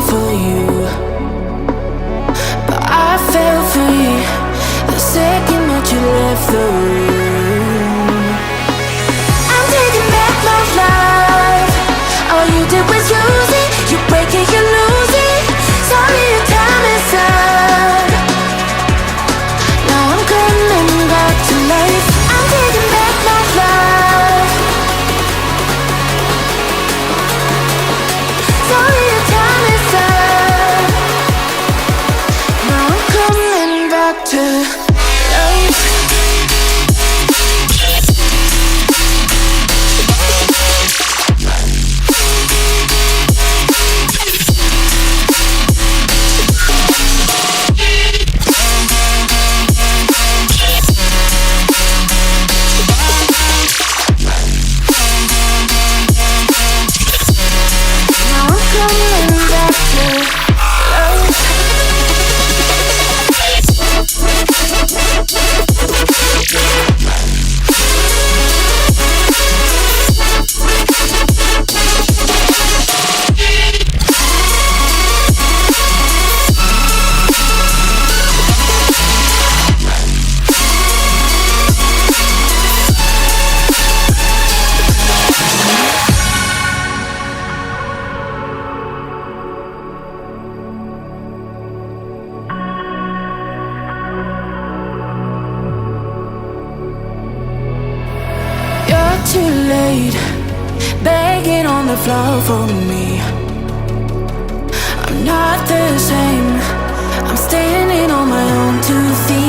for you, but I felt free the second that you left the room. I'm taking back my life. All you did was use it. You break it, you lose it. Sorry, your time is up. Now I'm coming back to life. I'm taking back my life. Sorry, your time is up. Now I'm coming back to life. Too late, begging on the floor for me. I'm not the same. I'm standing on my own 2 feet.